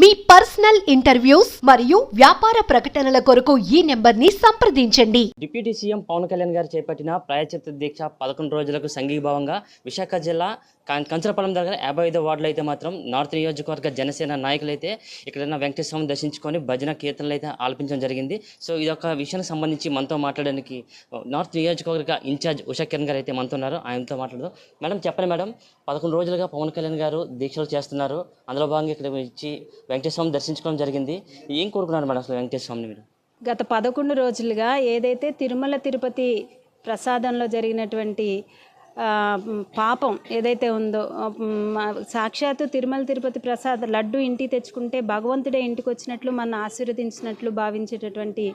మీ personal interviews మరియు వ్యాపార ప్రకటనల కొరకు ఈ నెంబర్ని సంప్రదించండి. డిప్యూటీ సీఎం పవన్ కళ్యాణ్ గారు చేపట్టిన ప్రాయశ్చిత్త దీక్ష 11 రోజులకు సంఘీభావంగా విశాఖ జిల్లా కంచరపాలెం దగ్గర 55వ వార్డులో అయితే మాత్రం నార్త్ నియోజకవర్గ జనసేన నాయకులు అయితే ఇక్కడున్న వెంకటేశ్వరం దర్శించుకొని భజన కీర్తనలు అయితే ఆలపించడం జరిగింది. సో ఇదొక విషయానికి సంబంధించి మనతో మాట్లాడడానికి నార్త్ నియోజకవర్గ ఇన్ఛార్జ్ ఉషా కిరణ్ గారు అయితే మనతో ఉన్నారు. ఆయనతో మాట్లాడదాం. మేడం చెప్పండి మేడం, 11 రోజులుగా పవన్ కళ్యాణ్ గారు దీక్షలు చేస్తున్నారు. అందులో భాగంగా ఇక్కడ వచ్చి వెంకటేశ్వరం దర్శించుకోవడం జరిగింది. ఏం కోరుకున్నారు మేడం అసలు వెంకటేశ్వరంని మీరు? గత 11 రోజులుగా ఏదైతే తిరుమల తిరుపతి ప్రసాదంలో జరిగినటువంటి పాపం ఏదైతే ఉందో, సాక్షాత్తు తిరుమల తిరుపతి ప్రసాద్ లడ్డు ఇంటికి తెచ్చుకుంటే భగవంతుడే ఇంటికి వచ్చినట్లు మన ఆశీర్వదించినట్లు భావించేటటువంటి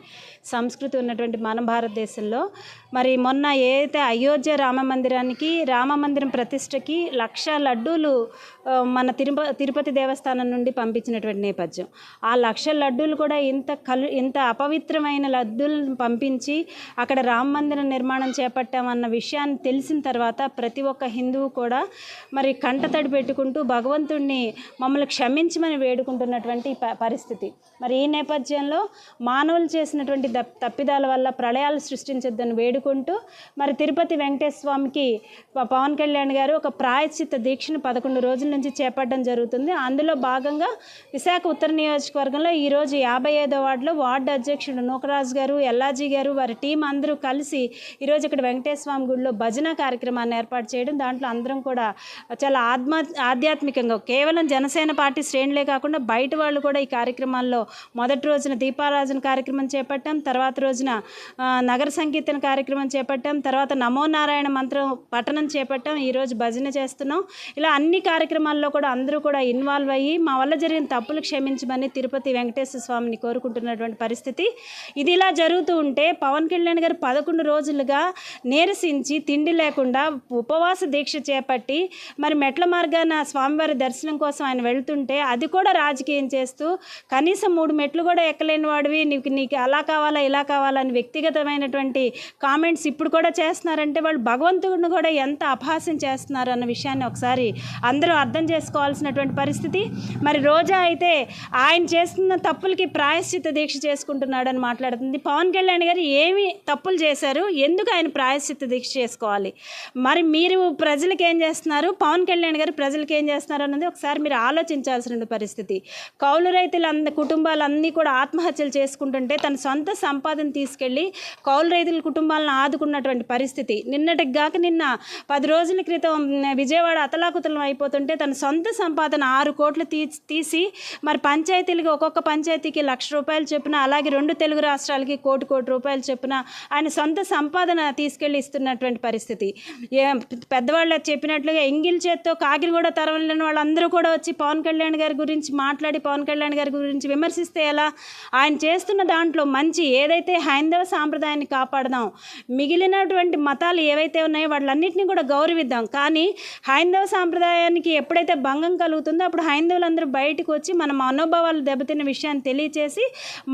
సంస్కృతి ఉన్నటువంటి మన భారతదేశంలో మరి మొన్న ఏదైతే అయోధ్య రామ మందిరం ప్రతిష్టకి 1,00,000 లడ్డూలు మన తిరుపతి దేవస్థానం నుండి పంపించినటువంటి నేపథ్యం. ఆ 1,00,000 లడ్డూలు కూడా ఇంత అపవిత్రమైన లడ్డూలను పంపించి అక్కడ రామ మందిరం నిర్మాణం చేపట్టామన్న విషయాన్ని తెలిసిన తర్వాత ప్రతి ఒక్క హిందువు కూడా మరి కంటతడి పెట్టుకుంటూ భగవంతుడిని మమ్మల్ని క్షమించమని వేడుకుంటున్నటువంటి పరిస్థితి. మరి ఈ నేపథ్యంలో మానవులు చేసినటువంటి తప్పిదాల వల్ల ప్రళయాలు సృష్టించొద్దని వేడుకుంటూ మరి తిరుపతి వెంకటేశ్వర స్వామికి పవన్ కళ్యాణ్ గారు ఒక ప్రాయశ్చిత్త దీక్షను 11 రోజుల నుంచి చేపట్టడం జరుగుతుంది. అందులో భాగంగా విశాఖ ఉత్తర నియోజకవర్గంలో ఈరోజు 55వ వార్డులో వార్డు అధ్యక్షుడు నూకరాజు గారు, ఎల్లాజీ గారు, వారి టీం అందరూ కలిసి ఈరోజు ఇక్కడ వెంకటేశ్వర స్వామి గుడిలో భజన కార్యక్రమాన్ని ఏర్పాటు చేయడం, దాంట్లో అందరం కూడా చాలా ఆధ్యాత్మికంగా కేవలం జనసేన పార్టీ శ్రేణులే కాకుండా బయట వాళ్ళు కూడా ఈ కార్యక్రమాల్లో మొదటి రోజున దీపారాజన కార్యక్రమం చేపట్టాం, తర్వాత రోజున నగర సంకీర్తన కార్యక్రమం చేపట్టాం, తర్వాత నమో నారాయణ మంత్రం పఠనం చేపట్టాం, ఈరోజు భజన చేస్తున్నాం. ఇలా అన్ని కార్యక్రమాల్లో కూడా అందరూ కూడా ఇన్వాల్వ్ అయ్యి మా వల్ల జరిగిన తప్పులు క్షమించమని తిరుపతి వెంకటేశ్వర స్వామిని కోరుకుంటున్నటువంటి పరిస్థితి. ఇది ఇలా జరుగుతూ ఉంటే పవన్ కళ్యాణ్ గారు 11 రోజులుగా నీరసించి తిండి లేకుండా ఉపవాస దీక్ష చేపట్టి మరి మెట్ల మార్గాన స్వామివారి దర్శనం కోసం ఆయన వెళ్తుంటే అది కూడా రాజకీయం చేస్తూ కనీసం 3 మెట్లు కూడా ఎక్కలేని వాడివి, నీకు అలా కావాలా ఇలా కావాలా అని వ్యక్తిగతమైనటువంటి కామెంట్స్ ఇప్పుడు కూడా చేస్తున్నారంటే వాళ్ళు భగవంతుడిని కూడా ఎంత అపహాస్యం చేస్తున్నారు అన్న విషయాన్ని ఒకసారి అందరూ అర్థం చేసుకోవాల్సినటువంటి పరిస్థితి. మరి రోజా అయితే ఆయన చేస్తున్న తప్పులకి ప్రాయశ్చిత్త దీక్ష చేసుకుంటున్నాడని మాట్లాడుతుంది. పవన్ కళ్యాణ్ గారు ఏమి తప్పులు చేశారు, ఎందుకు ఆయన ప్రాయశ్చిత్త దీక్ష చేసుకోవాలి? మరి మీరు ప్రజలకు ఏం చేస్తున్నారు, పవన్ కళ్యాణ్ గారు ప్రజలకు ఏం చేస్తున్నారు అన్నది ఒకసారి మీరు ఆలోచించాల్సిన పరిస్థితి. కౌలు రైతుల కుటుంబాలన్నీ కూడా ఆత్మహత్యలు చేసుకుంటుంటే తన సొంత సంపాదన తీసుకెళ్ళి కౌలు రైతుల కుటుంబాలను ఆదుకున్నటువంటి పరిస్థితి. నిన్నటికి గాక నిన్న 10 రోజుల క్రితం విజయవాడ అతలాకుతలం అయిపోతుంటే తన సొంత సంపాదన 6 కోట్లు తీసి మరి పంచాయతీలకి ఒక్కొక్క పంచాయతీకి ₹1,00,000 చొప్పున, అలాగే 2 తెలుగు రాష్ట్రాలకి కోటి రూపాయలు చొప్పున ఆయన సొంత సంపాదన తీసుకెళ్ళి ఇస్తున్నటువంటి పరిస్థితి. పెద్దవాళ్ళు చెప్పినట్లుగా ఎంగిల్ చేత్తో కాకిని కూడా తరవలేని వాళ్ళందరూ కూడా వచ్చి పవన్ కళ్యాణ్ గారి గురించి మాట్లాడి పవన్ కళ్యాణ్ గారి గురించి విమర్శిస్తే ఎలా? ఆయన చేస్తున్న దాంట్లో మంచి ఏదైతే హైందవ సాంప్రదాయాన్ని కాపాడదాం, మిగిలినటువంటి మతాలు ఏవైతే ఉన్నాయో వాటిలన్నింటినీ కూడా గౌరవిద్దాం, కానీ హైందవ సాంప్రదాయానికి ఎప్పుడైతే భంగం కలుగుతుందో అప్పుడు హైందవులందరూ బయటకు వచ్చి మన మనోభావాలు దెబ్బతిన్న విషయాన్ని తెలియచేసి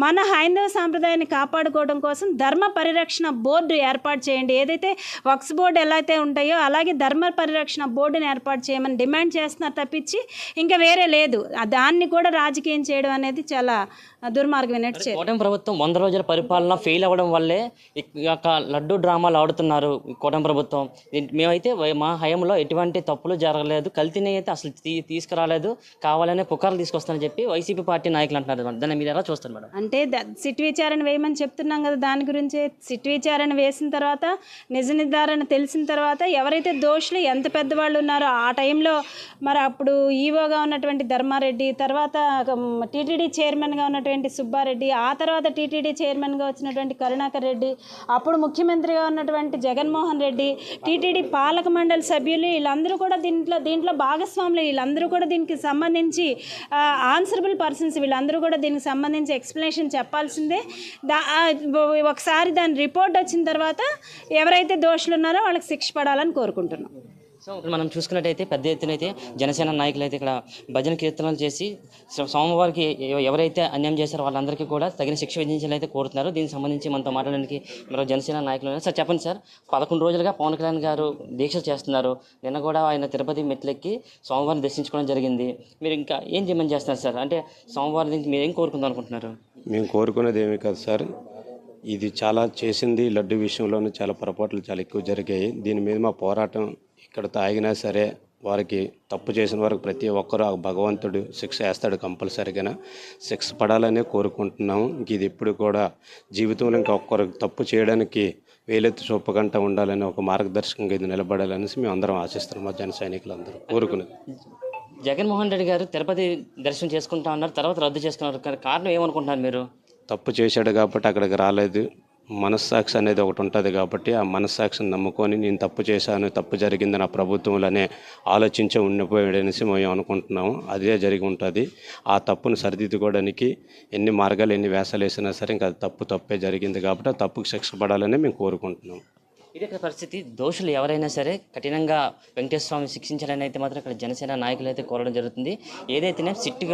మన హైందవ సాంప్రదాయాన్ని కాపాడుకోవడం కోసం ధర్మ పరిరక్షణ బోర్డు ఏర్పాటు చేయండి. ఏదైతే వక్స్ బోర్డు ఎలా అయితే ఉంటాయో అలాగే ధర్మ పరిరక్షణ బోర్డుని ఏర్పాటు చేయమని డిమాండ్ చేస్తున్నారు తప్పించి ఇంకా వేరే లేదు. దాన్ని కూడా రాజకీయం చేయడం అనేది చాలా దుర్మార్గమైనట్టు. కూటమి ప్రభుత్వం 100 రోజుల పరిపాలన ఫెయిల్ అవ్వడం వల్లే లడ్డు డ్రామాలు ఆడుతున్నారు కూటమి ప్రభుత్వం. మేమైతే మా హయాంలో ఎటువంటి తప్పులు జరగలేదు, కల్తీని అయితే అసలు తీసుకురాలేదు, కావాలనే పుకార్లు తీసుకొస్తానని చెప్పి వైసీపీ పార్టీ నాయకులు అంటున్నారు. దాన్ని మీరు ఎలా చూస్తారు మేడం? అంటే సిట్ విచారణ వేయమని చెప్తున్నాం కదా, దాని గురించి సిట్ విచారణ వేసిన తర్వాత నిజ నిర్ధారణ తెలిసిన తర్వాత ఎవరైతే దోషులు ఎంత పెద్దవాళ్ళు ఉన్నారో ఆ టైంలో మరి అప్పుడు ఈవోగా ఉన్నటువంటి ధర్మారెడ్డి, తర్వాత టీటీడీ చైర్మన్గా ఉన్నటువంటి సుబ్బారెడ్డి, ఆ తర్వాత టీటీడీ చైర్మన్గా వచ్చినటువంటి కరుణాకర్ రెడ్డి, అప్పుడు ముఖ్యమంత్రిగా ఉన్నటువంటి జగన్మోహన్ రెడ్డి, టీటీడీ పాలక మండలి సభ్యులు, వీళ్ళందరూ కూడా దీంట్లో భాగస్వాములు. వీళ్ళందరూ కూడా దీనికి సంబంధించి ఆన్సరబుల్ పర్సన్స్, వీళ్ళందరూ కూడా దీనికి సంబంధించి ఎక్స్ప్లెనేషన్ చెప్పాల్సిందే. ఒకసారి దాని రిపోర్ట్ వచ్చిన తర్వాత ఎవరైతే దోషులు ఉన్నారో వాళ్ళకి శిక్ష పడాలని కోరుకుంటున్నాం. సో మనం చూసుకున్నట్టయితే పెద్ద ఎత్తున అయితే జనసేన నాయకులు అయితే ఇక్కడ భజన కీర్తనలు చేసి సోమవారికి ఎవరైతే అన్యాయం చేశారో వాళ్ళందరికీ కూడా తగిన శిక్ష విధించాలని అయితే కోరుతున్నారు. దీనికి సంబంధించి మనతో మాట్లాడడానికి మరో జనసేన నాయకులు ఉన్నారు. సార్ చెప్పండి సార్, 11 రోజులుగా పవన్ కళ్యాణ్ గారు దీక్ష చేస్తున్నారు. నిన్న కూడా ఆయన తిరుపతి మెట్లెక్కి సోమవారం దర్శించుకోవడం జరిగింది. మీరు ఇంకా ఏం డిమాండ్ చేస్తున్నారు సార్? అంటే సోమవారం నుంచి మీరు ఏం కోరుకుందాం అనుకుంటున్నారు? మేము కోరుకునేది ఏమీ కాదు సార్, ఇది చాలా చేసింది లడ్డు విషయంలోనే చాలా పొరపాట్లు చాలా ఎక్కువ జరిగాయి. దీని మీద మా పోరాటం ఇక్కడ తాగినా సరే వారికి తప్పు చేసిన వారికి ప్రతి ఒక్కరూ ఆ భగవంతుడు శిక్ష వేస్తాడు, కంపల్సరిగా శిక్ష పడాలనే కోరుకుంటున్నాము. ఇంక ఇది ఎప్పుడు కూడా జీవితంలో ఇంకా ఒక్కరు తప్పు చేయడానికి వేలెత్తి చూపకుండా ఉండాలని ఒక మార్గదర్శకంగా ఇది నిలబడాలనేసి మేము అందరం ఆశిస్తున్నాం. మా జన సైనికులందరూ కోరుకునేది. జగన్మోహన్ రెడ్డి గారు తిరుపతి దర్శనం చేసుకుంటా ఉన్నారు, తర్వాత రద్దు చేసుకున్నారు. కారణం ఏమనుకుంటున్నారు మీరు? తప్పు చేశాడు కాబట్టి అక్కడికి రాలేదు. మనస్సాక్షి అనేది ఒకటి ఉంటుంది కాబట్టి ఆ మనస్సాక్షిని నమ్ముకొని నేను తప్పు చేశాను, తప్పు జరిగింది నా ప్రభుత్వంలోనే ఆలోచించే ఉండిపోయాడనేసి మేము అనుకుంటున్నాము. అదే జరిగి ఉంటుంది. ఆ తప్పును సరిదిద్దుకోవడానికి ఎన్ని మార్గాలు ఎన్ని వేషాలు వేసినా సరే ఇంకా అది తప్పే జరిగింది కాబట్టి ఆ తప్పుకు శిక్ష పడాలని మేము కోరుకుంటున్నాం. ఇదే పరిస్థితి. దోషులు ఎవరైనా సరే కఠినంగా వెంకటేశ్వర స్వామి శిక్షించాలని అయితే మాత్రం ఇక్కడ జనసేన నాయకులు అయితే కోరడం జరుగుతుంది. ఏదైతే సిట్టు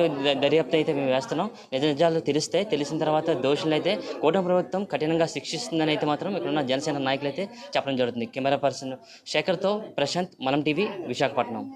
దర్యాప్తు అయితే మేము వేస్తున్నాం, నిజాలు తెలిస్తే తెలిసిన తర్వాత దోషులు అయితే కూటమి ప్రభుత్వం కఠినంగా శిక్షిస్తుందని అయితే మాత్రం ఇక్కడున్న జనసేన నాయకులు అయితే చెప్పడం జరుగుతుంది. కెమెరా పర్సన్ శేఖర్తో ప్రశాంత్, మనం టీవీ, విశాఖపట్నం.